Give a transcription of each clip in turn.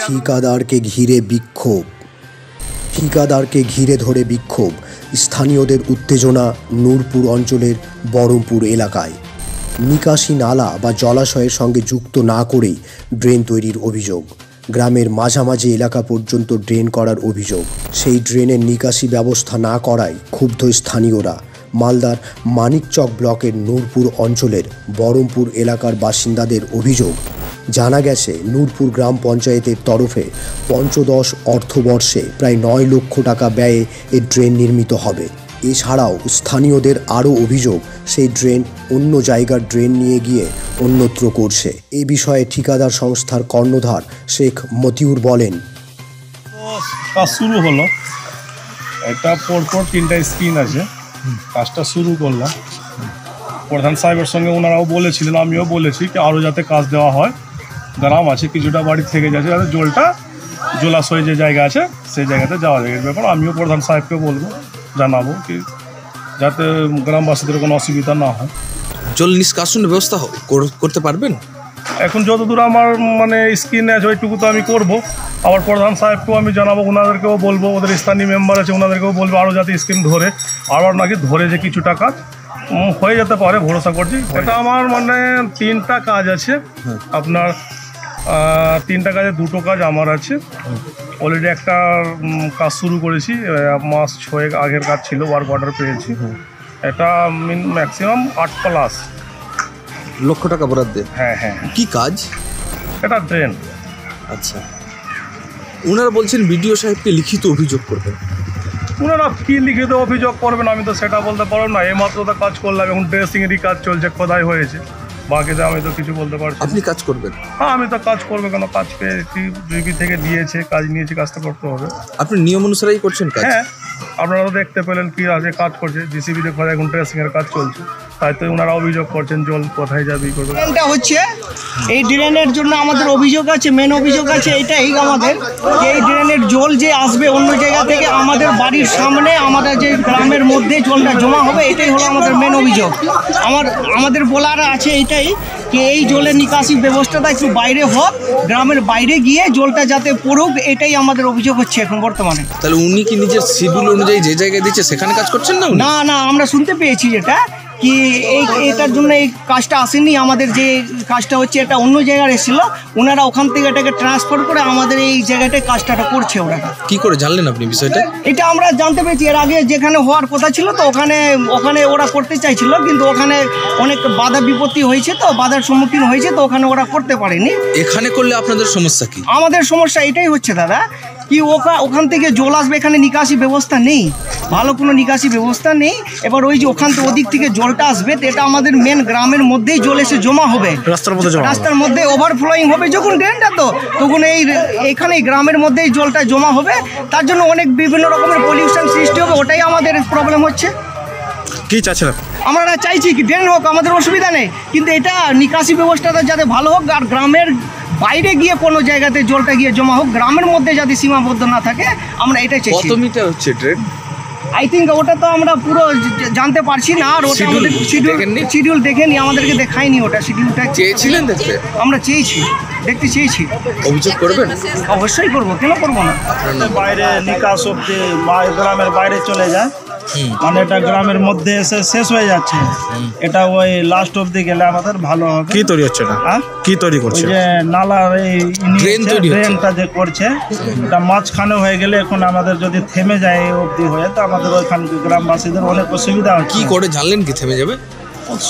ঠিকাদারকে ঘিরে বিক্ষোভ। ঠিকাদারকে ঘিরে ধরে বিক্ষোভ স্থানীয়দের। উত্তেজনা নূরপুর অঞ্চলের বরমপুর এলাকায়। নিকাশি নালা বা জলাশয়ের সঙ্গে যুক্ত না করেই ড্রেন তৈরির অভিযোগ। গ্রামের মাঝামাঝি এলাকা পর্যন্ত ড্রেন করার অভিযোগ। সেই ড্রেনের নিকাশি ব্যবস্থা না করায় ক্ষুব্ধ স্থানীয়রা। মালদার মানিকচক ব্লকের নূরপুর অঞ্চলের বরমপুর এলাকার বাসিন্দাদের অভিযোগ, জানা গেছে নূরপুর গ্রাম পঞ্চায়েতের তরফে পঞ্চদশ অর্থবর্ষে প্রায় 9 লক্ষ টাকা ব্যয়ে এই ড্রেন নির্মিত হবে। এছাড়াও স্থানীয়দের আরও অভিযোগ, সেই ড্রেন অন্য জায়গার ড্রেন নিয়ে গিয়ে অন্যত্র করছে। এ বিষয়ে ঠিকাদার সংস্থার কর্ণধার শেখ মতিউর বলেন, কাজ শুরু হলো, এটা পরপর 3টা স্ক্রিন আছে, কাজটা শুরু করলাম। প্রধান সাহেবের সঙ্গে ওনারাও বলেছিলেন, আমিও বলেছি কি আরও যাতে কাজ দেওয়া হয়। গ্রাম আছে কিছুটা বাড়ি থেকে যাচ্ছে, যাতে জলাশয় যে জায়গা আছে সেই জায়গাতে যাওয়া যায়। এর ব্যাপার আমিও প্রধান সাহেবকে বলবো, জানাবো কি যাতে গ্রামবাসীদের কোনো অসুবিধা না হয়। জল নিষ্কাশনের ব্যবস্থা করতে পারবেন? এখন যতদূর আমার স্ক্রিনে আছে ওইটুকু তো আমি করব। আবার প্রধান সাহেবকেও আমি জানাবো, ওনাদেরকেও বলবো, ওদের স্থানীয় মেম্বার আছে ওনাদেরকেও বলবো আরও যাতে স্কিম ধরে, আবার নাকি ধরে যে কিছু টাকা হয়ে যেতে পারে, ভরসা করছি। এটা আমার 3টা কাজ আছে আপনার, 3টা কাজে 2টো কাজ আমার আছে। অলরেডি একটা কাজ শুরু করেছি, মাস 6 আগের কাজ ছিল, ওয়ার্ক অর্ডার পেয়েছি। এটা ম্যাক্সিমাম 8+ লক্ষ টাকা বরাদ্দে। হ্যাঁ হ্যাঁ। কি কাজ এটা? ড্রেন। আচ্ছা, ওনারা বলছেন বিডিও সাহেবকে লিখিত অভিযোগ করবেন। ওনারা কী লিখিত অভিযোগ করবেন আমি তো সেটা বলতে পারব না। এইমাত্র তো কাজ করলাম, এখন ড্রেসিংয়েরই কাজ চলছে, খোদাই হয়েছে, বাকিতে আমি তো কিছু বলতে পারছি। আপনি কাজ করবেন? হ্যাঁ, আমি তো কাজ করবো, কেন কাজ পেয়েছি, ডিউটি থেকে দিয়েছে, কাজ নিয়েছি, কাজটা করতে হবে। আপনি নিয়ম অনুসারেই করছেন কাজ? হ্যাঁ, আপনারা তো দেখতে পেলেন কি আছে, কাজ করছে জিসিবিতে, খোদাই এখন ড্রেসিংয়ের কাজ চলছে, তাই তো ওনারা অভিযোগ করছেন জল কোথায় যাবে করবে। ড্রেনটা হচ্ছে, এই ড্রেনের জন্য আমাদের অভিযোগ আছে, মেন অভিযোগ আছে এইটাই আমাদের, যে এই ড্রেনের জল যে আসবে অন্য জায়গা থেকে আমাদের বাড়ির সামনে, আমাদের যে গ্রামের মধ্যে জলটা জমা হবে, এটাই হলো আমাদের মেন অভিযোগ। আমাদের বলার আছে এইটাই যে এই জলের নিকাশি ব্যবস্থাটা একটু বাইরে হোক, গ্রামের বাইরে গিয়ে জলটা যাতে পড়ুক, এটাই আমাদের অভিযোগ হচ্ছে এখন বর্তমানে। তাহলে উনি কি নিজের শিডিউল অনুযায়ী যে জায়গায় দিচ্ছে সেখানে কাজ করছেন না? না না, আমরা শুনতে পেয়েছি যেটা কি এটার জন্য এই কাজটা আসেনি, আমাদের যে কাজটা হচ্ছে এটা অন্য জায়গায় এসেছিল, ওনারা ওখান থেকে এটাকে ট্রান্সফার করে আমাদের এই জায়গাটায় কাজটা করছে। ওরা কি করে জানলেন আপনি বিষয়টা? এটা আমরা জানতে পেরেছি, এর আগে যেখানে হওয়ার কথা ছিল তো ওখানে ওরা করতে চাইছিল, কিন্তু ওখানে অনেক বাধা বিপত্তি হয়েছে, তো বাধার সম্মুখীন হয়েছে, তো ওখানে ওরা করতে পারেনি। এখানে করলে আপনাদের সমস্যা কি? আমাদের সমস্যা এটাই হচ্ছে দাদা, কি ওখান থেকে জল আসবে, এখানে নিকাশি ব্যবস্থা নেই, ভালো কোনো নিকাশি ব্যবস্থা নেই। এবার ওই যে ওখান থেকে ওদিক থেকে জলটা আসবে, এটা আমাদের মেন গ্রামের মধ্যেই জল এসে জমা হবে, রাস্তার মধ্যে ওভারফ্লোয়িং হবে যখন ড্রেনটা, তো তখন এইখানে গ্রামের মধ্যেই জলটা জমা হবে, তার জন্য অনেক বিভিন্ন রকমের পলিউশন সৃষ্টি হবে, ওটাই আমাদের প্রবলেম হচ্ছে। কি চাচ্ছেন? আমরা চাইছি কি ড্রেন হোক, আমাদের অসুবিধা নেই, কিন্তু এটা নিকাশি ব্যবস্থাটা যাতে ভালো হোক, আর গ্রামের বাইরে গিয়ে কোনো জায়গাতে জলটা গিয়ে জমা হোক, গ্রামের মধ্যে যাতে সীমাবদ্ধ না থাকে, আমরা এটাই চাইছি। কত মিটার হচ্ছে ট্রেন? আই থিঙ্ক ওটা তো আমরা পুরো জানতে পারছি না, আর ওটা আমাদের শিডিউল দেখেনি, আমাদেরকে দেখায়নি ওটা শিডিউলটা। চেয়েছিলেন দেখতে? আমরা দেখতে চেয়েছি। অভিযোগ করবেন? অবশ্যই করবো, কেন করবো না। বাইরে নিকাশ অব্দি গ্রামের বাইরে চলে যায়, এটা গ্রামের মধ্যে এসে শেষ হয়ে যাচ্ছে, এটা ওই লাস্ট অব্দি গেলে আমাদের ভালো হবে। কি তৈরি হচ্ছে না? কি তৈরি করছে? যে নালার এই ড্রেনটা যে করছে, এটা মাঝখানে হয়ে গেলে এখন আমাদের যদি থেমে যায় এই অব্দি হয়ে, তো আমাদের ওইখান গ্রামবাসীদের অনেক অসুবিধা হচ্ছে। কি করে জানলেন কি থেমে যাবে?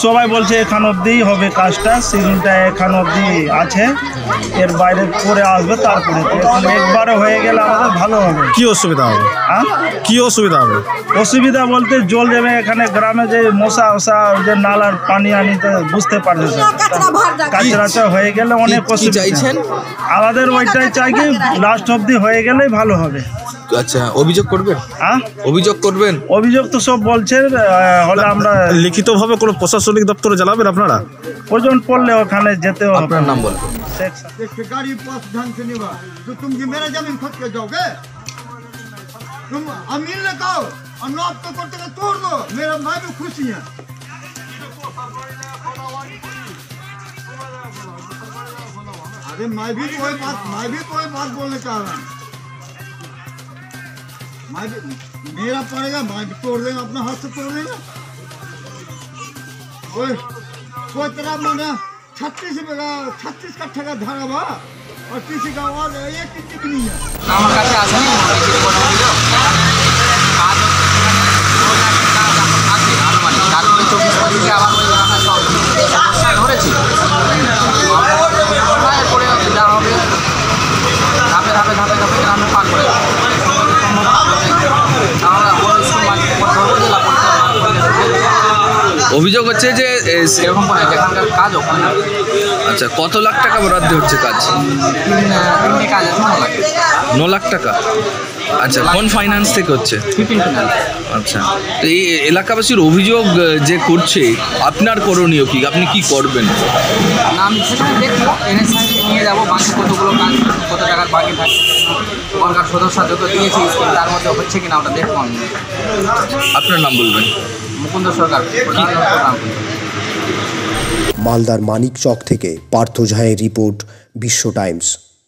সবাই বলছে এখান অব্দিই হবে কাজটা, সিজনটা এখান অব্দি আছে, এর বাইরে পরে আসবে তারপরে, একবারে হয়ে গেলে আমাদের ভালো হবে। কি অসুবিধা হবে? কি অসুবিধা হবে? অসুবিধা বলতে জল যাবে এখানে, গ্রামে যে মশা যে নালার পানি আনিতে বুঝতে পারছে, কাঁচরাচা হয়ে গেলে অনেক অসুবিধা। আমাদের ওইটাই চাই কি লাস্ট অব্দি হয়ে গেলেই ভালো হবে। আচ্ছা, অভিযোগ করবেন? অভিযোগ করবেন? অভিযোগ তো সব বলছে, হলে আমরা লিখিতভাবে কোনো প্রশাসনিক দপ্তরে জানাবেন আপনারা? প্রয়োজন পড়লে ওখানে যেতে হবে। আপনার নাম বলবেন? गाड़ी पास ढंग से नहीं हुआ तो तुम जी मेरा जमीन खुद के जाओगे, तुम अमीर लगाओ और नौब तो करते तोड़ दो, मेरा मैं भी खुशी है। अरे मैं भी तो वही बात बोलने चाह रहा हूँ। मेरा पड़ेगा, मैं भी तोड़ देंगे, अपने हाथ से तोड़ देंगे। कोई तरह मैंने 36 कट्ठे का धारा हुआ और किसी का आवाज एक इंच भी नहीं है। আমার কাছে আসেনি কিছু কোনো অভিযোগ কাজ তারপরে 24 আবার ওই আমরা সব ধরেছি এরপরে যা হবে ধাপে ধাপে ধাপে ধাপে গ্রামে পার করে আমরা ওই সময় জেলা অভিযোগ হচ্ছে যে এরকম করে যেখানকার কাজ ওখানে আচ্ছা কত লাখ টাকা বরাদ্দ হচ্ছে কাজ? তিনটে কাজ আছে 9 লাখ 9 লাখ টাকা। আচ্ছা কোন ফাইন্যান্স থেকে হচ্ছে? 15 আচ্ছা তো এই এলাকাবাসীর অভিযোগ যে করছে আপনার করণীয় কি, আপনি কি করবেন? না আমি সেটা দেখবো এনএস সাহেবকে নিয়ে যাবো বাকি কতগুলো কাজ কত টাকার বাকি থাকে ওখানকার সদস্য যত দিয়েছি স্কিম তার মধ্যে হচ্ছে কিনা ওটা দেখবো আমি। আপনার নাম বলবেন? মুকুন্দ সরকার। মালদার মানিকচক থেকে পার্থ ঝায়ের রিপোর্ট, বিশ্ব টাইমস।